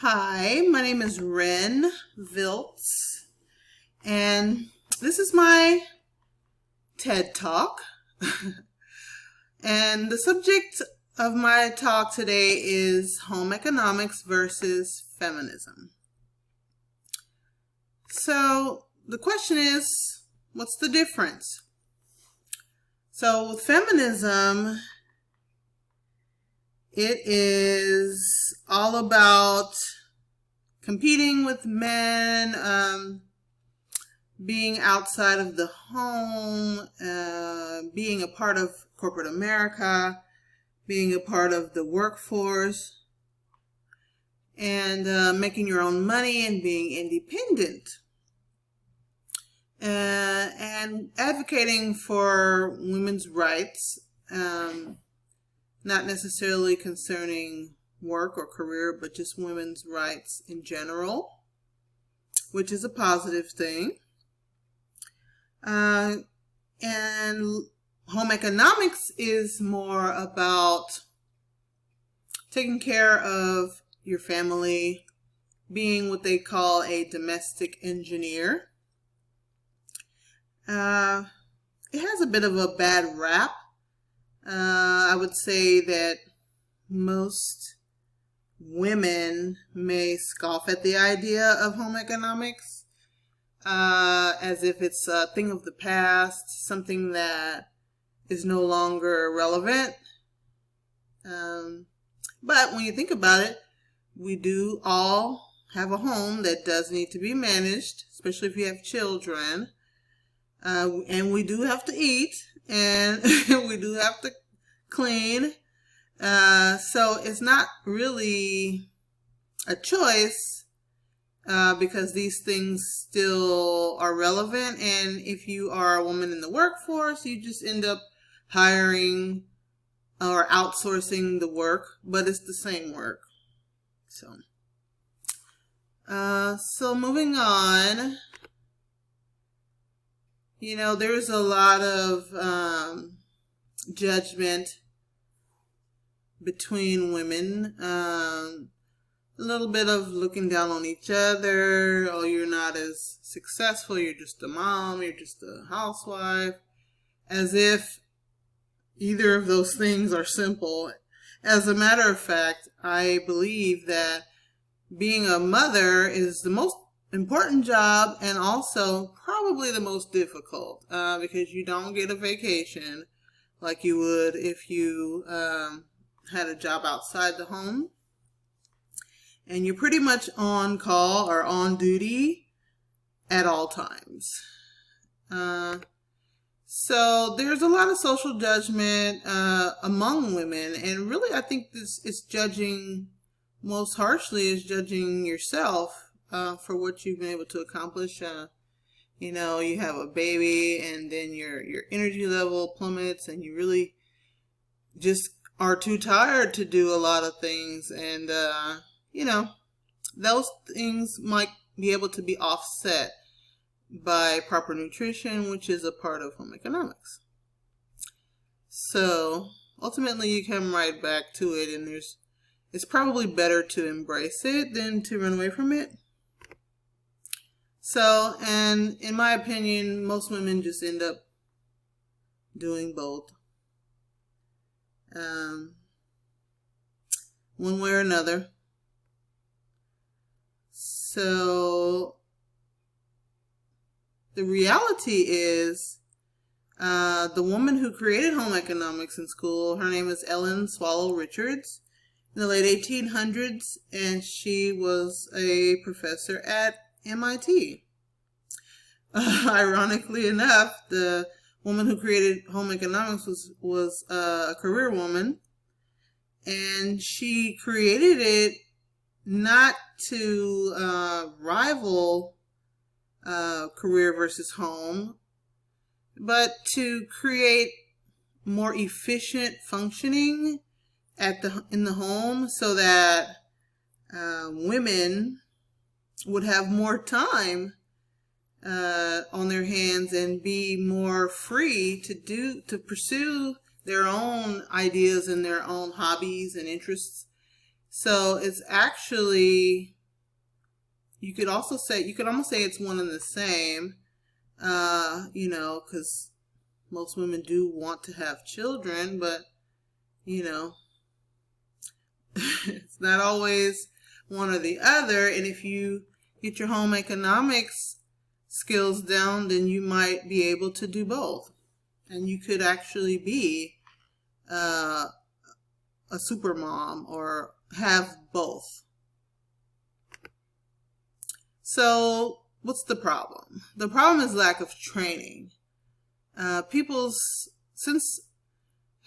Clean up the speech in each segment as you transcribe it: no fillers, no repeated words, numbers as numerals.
Hi, my name is Ren Viltz, and this is my TED Talk. And the subject of my talk today is home economics versus feminism. So the question is, what's the difference? So with feminism, it is all about competing with men, being outside of the home, being a part of corporate America, being a part of the workforce, and making your own money and being independent. And advocating for women's rights, not necessarily concerning work or career, but just women's rights in general, which is a positive thing. And home economics is more about taking care of your family, being what they call a domestic engineer. It has a bit of a bad rap. I would say that most women may scoff at the idea of home economics as if it's a thing of the past, something that is no longer relevant. But when you think about it, we do all have a home that does need to be managed, especially if you have children. And we do have to eat, and we do have to clean. So it's not really a choice because these things still are relevant. And if you are a woman in the workforce, you just end up hiring or outsourcing the work, but it's the same work. So moving on. You know, there's a lot of judgment between women, a little bit of looking down on each other. Oh, you're not as successful, you're just a mom, you're just a housewife, as if either of those things are simple. As a matter of fact, I believe that being a mother is the most important job and also probably the most difficult because you don't get a vacation like you would if you had a job outside the home, and you're pretty much on call or on duty at all times. So there's a lot of social judgment among women, and really I think this is judging most harshly is judging yourself for what you've been able to accomplish. You know, you have a baby and then your energy level plummets and you really just are too tired to do a lot of things. And, you know, those things might be able to be offset by proper nutrition, which is a part of home economics. So ultimately you come right back to it, and it's probably better to embrace it than to run away from it. So, and in my opinion, most women just end up doing both. One way or another. So, the reality is, the woman who created home economics in school, her name is Ellen Swallow Richards, in the late 1800s, and she was a professor at MIT. Ironically enough, the woman who created home economics was a career woman, and she created it not to rival career versus home, but to create more efficient functioning in the home, so that women would have more time on their hands and be more free to pursue their own ideas and their own hobbies and interests. So it's actually You could almost say it's one and the same, because most women do want to have children, but, it's not always one or the other. And if you get your home economics skills down, then you might be able to do both. And you could actually be a super mom or have both. So what's the problem? The problem is lack of training. Since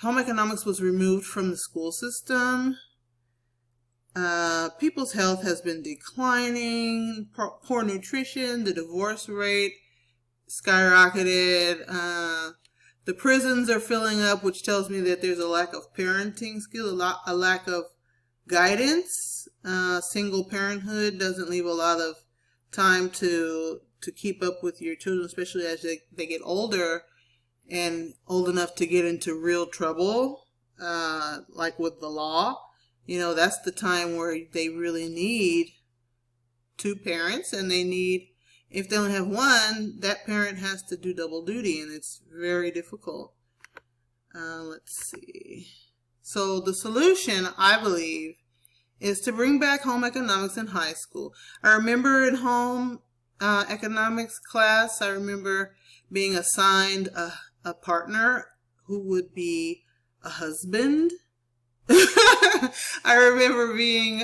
home economics was removed from the school system, people's health has been declining, poor nutrition, the divorce rate skyrocketed, the prisons are filling up, which tells me that there's a lack of parenting skill, a lack of guidance. Single parenthood doesn't leave a lot of time to keep up with your children, especially as they get older and old enough to get into real trouble, like with the law. That's the time where they really need two parents, and if they only have one, that parent has to do double duty, and it's very difficult. Let's see. So the solution, I believe, is to bring back home economics in high school. I remember in home economics class, I remember being assigned a partner who would be a husband. I remember being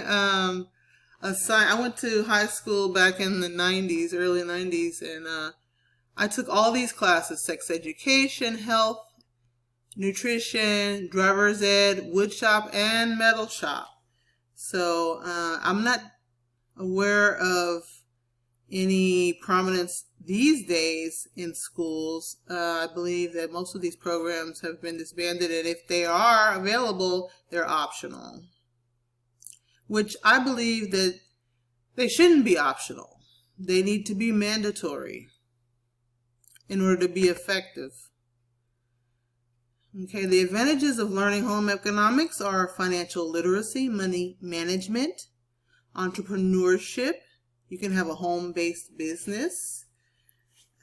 assigned. I went to high school back in the 90s, early 90s, and I took all these classes: sex education, health, nutrition, driver's ed, wood shop, and metal shop. So I'm not aware of any prominence these days in schools. I believe that most of these programs have been disbanded, and if they are available, they're optional, which I believe that they shouldn't be optional. They need to be mandatory in order to be effective. Okay, the advantages of learning home economics are financial literacy, money management, entrepreneurship. You can have a home-based business.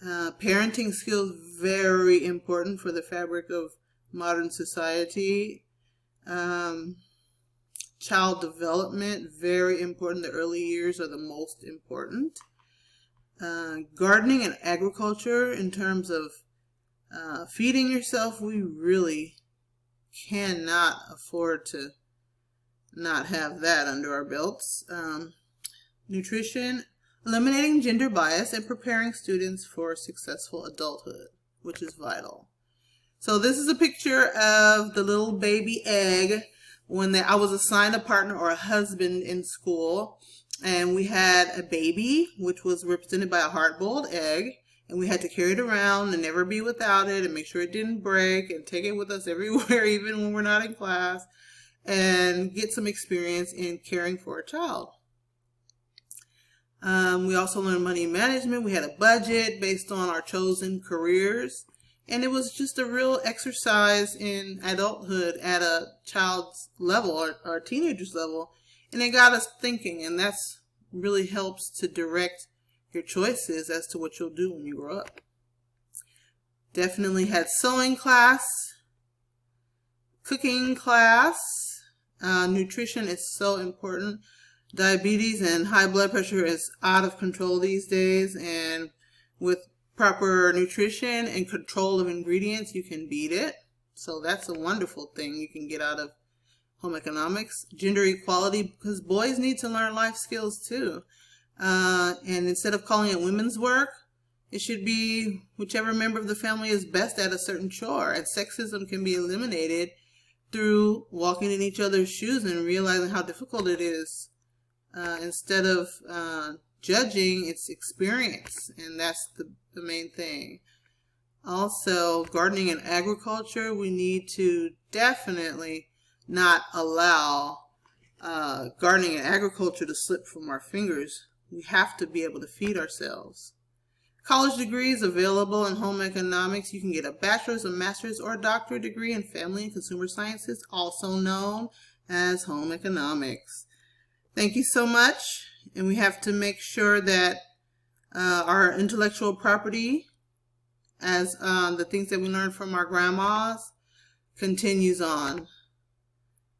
Parenting skills, very important for the fabric of modern society. Child development, very important. The early years are the most important. Gardening and agriculture, in terms of feeding yourself, we really cannot afford to not have that under our belts. Nutrition, eliminating gender bias, and preparing students for successful adulthood, which is vital. So this is a picture of the little baby egg when I was assigned a partner or a husband in school, and we had a baby, which was represented by a hard-boiled egg, and we had to carry it around and never be without it and make sure it didn't break and take it with us everywhere, even when we're not in class, and get some experience in caring for a child. We also learned money management. We had a budget based on our chosen careers. And it was just a real exercise in adulthood at a child's level or a teenager's level. And it got us thinking, and that's really helps to direct your choices as to what you'll do when you grow up. Definitely had sewing class, cooking class. Nutrition is so important. Diabetes and high blood pressure is out of control these days, and with proper nutrition and control of ingredients, you can beat it. So that's a wonderful thing you can get out of home economics. Gender equality, because boys need to learn life skills too. And instead of calling it women's work, it should be whichever member of the family is best at a certain chore. And sexism can be eliminated through walking in each other's shoes and realizing how difficult it is. Instead of judging, it's experience, and that's the main thing. Also, gardening and agriculture, we need to definitely not allow gardening and agriculture to slip from our fingers. We have to be able to feed ourselves. College degrees available in home economics. You can get a bachelor's, a master's, or a doctorate degree in family and consumer sciences, also known as home economics. Thank you so much. And we have to make sure that our intellectual property, as the things that we learned from our grandmas, continues on.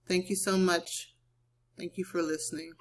Thank you so much. Thank you for listening.